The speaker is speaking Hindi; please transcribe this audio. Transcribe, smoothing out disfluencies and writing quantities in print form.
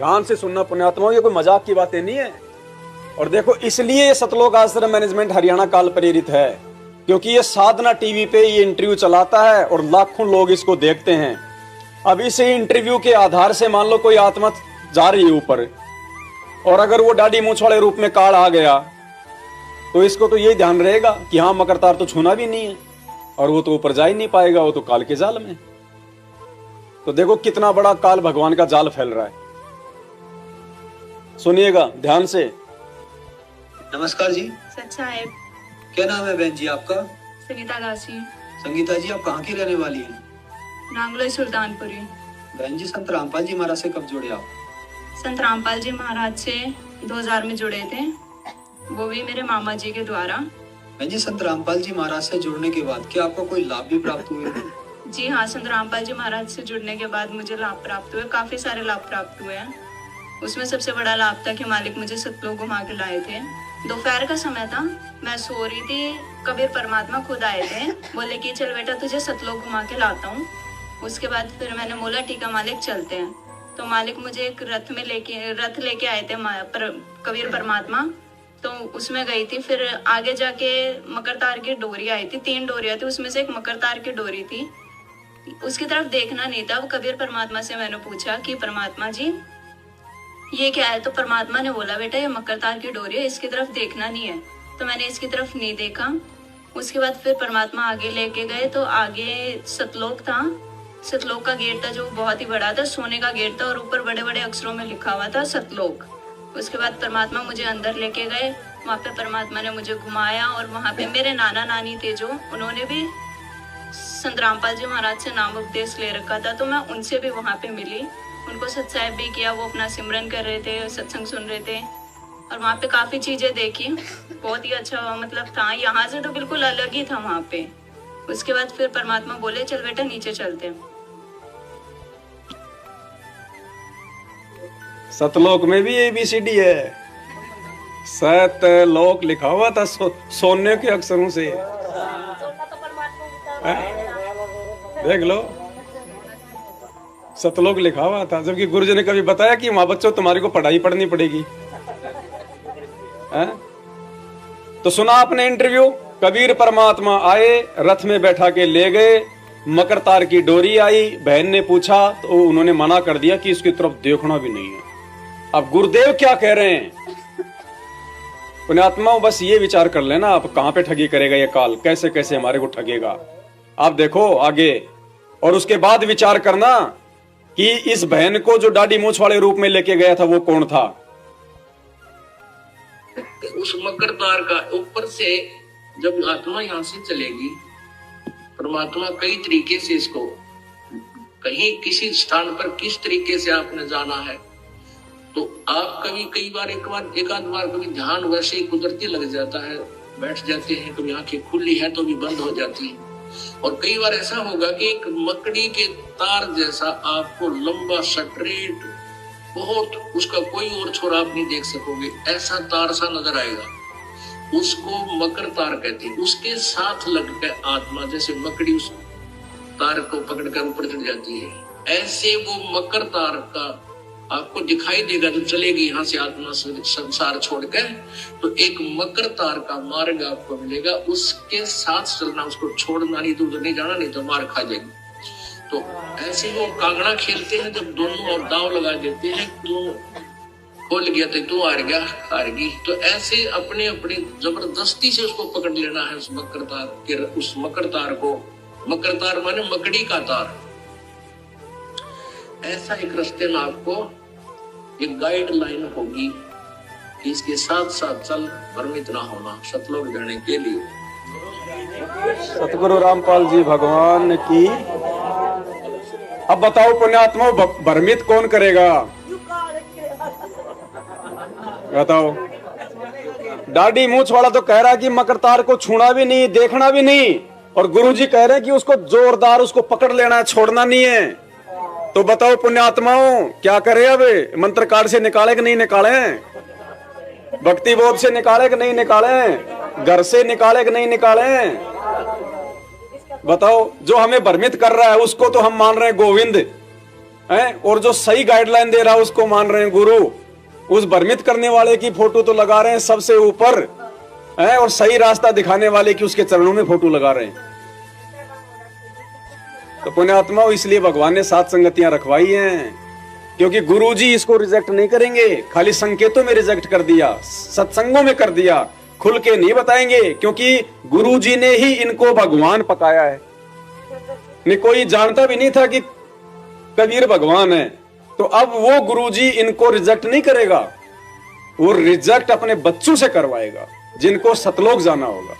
ध्यान से सुनना पुण्यात्माओं, ये कोई मजाक की बातें नहीं है। और देखो, इसलिए सतलोक आश्रम मैनेजमेंट हरियाणा काल प्रेरित है, क्योंकि ये साधना टीवी पे ये इंटरव्यू चलाता है और लाखों लोग इसको देखते हैं। अब इस इंटरव्यू के आधार से मान लो कोई आत्मा जा रही है ऊपर, और अगर वो डाडी मूंछ वाले रूप में काल आ गया तो इसको तो यही ध्यान रहेगा कि हाँ मकर तार तो छूना भी नहीं है, और वो तो ऊपर जा ही नहीं पाएगा, वो तो काल के जाल में। तो देखो कितना बड़ा काल भगवान का जाल फैल रहा है। सुनिएगा ध्यान से। नमस्कार जी। सच्चा है। क्या नाम है बहन जी आपका? संगीता दासी। संगीता जी, आप कहाँ की रहने वाली हैं? नांगलोई सुल्तानपुरी। बहन जी, संत रामपाल जी महाराज से कब जुड़े आप? संत रामपाल जी महाराज से 2000 में जुड़े थे, वो भी मेरे मामा जी के द्वारा। बहन जी, संत रामपाल जी महाराज से जुड़ने के बाद क्या आपको कोई लाभ भी प्राप्त हुए? जी हाँ, संत रामपाल जी महाराज से जुड़ने के बाद मुझे लाभ प्राप्त हुए, काफी सारे लाभ प्राप्त हुए हैं। उसमें सबसे बड़ा लाभ था कि मालिक मुझे सतलोक घुमा के लाए थे। दोपहर का समय था, मैं सो रही थी, कबीर परमात्मा खुद आए थे, बोले कि चल बेटा तुझे सतलोक घुमा के लाता हूँ। उसके बाद फिर मैंने बोला ठीक है मालिक चलते हैं। तो मालिक मुझे एक रथ लेके आए थे कबीर परमात्मा, तो उसमें गई थी। फिर आगे जाके मकर तार की डोरी आई थी, 3 डोरियां थी, उसमें से एक मकर तार की डोरी थी। उसकी तरफ देखना नहीं था। कबीर परमात्मा से मैंने पूछा कि परमात्मा जी ये क्या है? तो परमात्मा ने बोला बेटा ये मकर तार की डोरी है, इसकी तरफ देखना नहीं है। तो मैंने इसकी तरफ नहीं देखा। उसके बाद फिर परमात्मा आगे लेके गए, तो आगे सतलोक था। सतलोक का गेट था जो बहुत ही बड़ा था, सोने का गेट था, और ऊपर बड़े बड़े अक्षरों में लिखा हुआ था सतलोक। उसके बाद परमात्मा मुझे अंदर लेके गए, वहाँ पे परमात्मा ने मुझे घुमाया, और वहाँ पे मेरे नाना नानी थे जो, उन्होंने भी संत रामपाल जी महाराज से नाम उपदेश ले रखा था, तो मैं उनसे भी वहाँ पे मिली, उनको सत्साहिब भी किया। वो अपना सिमरन कर रहे थे, सत्संग सुन रहे थे, और वहाँ पे काफी चीजें देखी, बहुत ही अच्छा मतलब था। यहाँ से तो बिल्कुल अलग ही था वहाँ पे। उसके बाद फिर परमात्मा बोले चल बेटा नीचे चलते हैं। सतलोक में भी ABCD है, सतलोक लिखा हुआ था सोने के अक्षरों से। देख लो, सतलोक लिखा हुआ था, जबकि गुरुजी ने कभी बताया कि वहां बच्चों तुम्हारे को पढ़ाई पढ़नी पड़ेगी। तो सुना आपने इंटरव्यू, कबीर परमात्मा आए, रथ में बैठा के ले गए, मकर तार की डोरी आई, बहन ने पूछा तो उन्होंने मना कर दिया कि इसकी तरफ देखना भी नहीं है। अब गुरुदेव क्या कह रहे हैं? पुण्यात्माओं बस ये विचार कर लेना, आप कहां पे ठगी करेगा ये काल, कैसे कैसे हमारे को ठगेगा। आप देखो आगे, और उसके बाद विचार करना कि इस बहन को जो डाडी मूछ वाले रूप में लेके गया था वो कौन था। उस मकर तार का ऊपर से जब आत्मा यहाँ से चलेगी, परमात्मा कई तरीके से इसको कहीं किसी स्थान पर किस तरीके से आपने जाना है, तो आप कभी एक आध बार कभी ध्यान वैसे ही कुदरती लग जाता है, बैठ जाते हैं, कभी आंखें खुली है तो भी बंद हो जाती है। और कई बार ऐसा होगा कि एक मकड़ी के तार जैसा आपको लंबा स्ट्रेट, बहुत उसका कोई और छोर आप नहीं देख सकोगे, ऐसा तार सा नजर आएगा, उसको मकर तार कहते हैं। उसके साथ लगकर आत्मा जैसे मकड़ी उस तार को पकड़कर ऊपर चढ़ जाती है, ऐसे वो मकर तार का आपको दिखाई देगा जब चलेगी यहाँ से आत्मा संसार छोड़कर, तो एक मकर तार का मार्ग आपको मिलेगा, उसके साथ चलना, उसको छोड़ना नहीं, तो नहीं जाना, नहीं तो मार खा जाएगी। तो ऐसे वो कांगड़ा खेलते हैं, जब दोनों और दांव लगा देते हैं, तो खोल गया तो तू हार गया, हारगी, तो ऐसे अपने अपने जबरदस्ती से उसको पकड़ लेना है, उस मकर तार को। मकर तार माने मकड़ी का तार। ऐसा एक रास्ते में आपको एक गाइडलाइन होगी कि इसके साथ साथ चल, भ्रमित ना होना सतलोक जाने के लिए। सतगुरु रामपाल जी भगवान की। अब बताओ पुण्यात्मा, भ्रमित कौन करेगा? बताओ। डाडी मूछ वाला तो कह रहा है कि मकर तार को छूना भी नहीं, देखना भी नहीं, और गुरुजी कह रहे हैं कि उसको जोरदार उसको पकड़ लेना है, छोड़ना नहीं है। तो बताओ पुण्यात्माओं क्या करे? अब मंत्र कार्ड से निकाले कि नहीं निकाले? भक्ति बोध से निकाले कि नहीं निकाले? घर से निकाले कि नहीं निकाले? बताओ। जो हमें भ्रमित कर रहा है उसको तो हम मान रहे हैं गोविंद, हैं, और जो सही गाइडलाइन दे रहा है उसको मान रहे हैं गुरु, उस भ्रमित करने वाले की फोटो तो लगा रहे हैं सबसे ऊपर हैं, और सही रास्ता दिखाने वाले की उसके चरणों में फोटो लगा रहे हैं। तो पुण्यात्मा, इसलिए भगवान ने 7 संगतियां रखवाई हैं, क्योंकि गुरुजी इसको रिजेक्ट नहीं करेंगे। खाली संकेतों में रिजेक्ट कर दिया, सत्संगों में कर दिया, खुल के नहीं बताएंगे, क्योंकि गुरुजी ने ही इनको भगवान पकाया है। नहीं, कोई जानता भी नहीं था कि कबीर भगवान है, तो अब वो गुरुजी इनको रिजेक्ट नहीं करेगा, वो रिजेक्ट अपने बच्चों से करवाएगा जिनको सतलोक जाना होगा।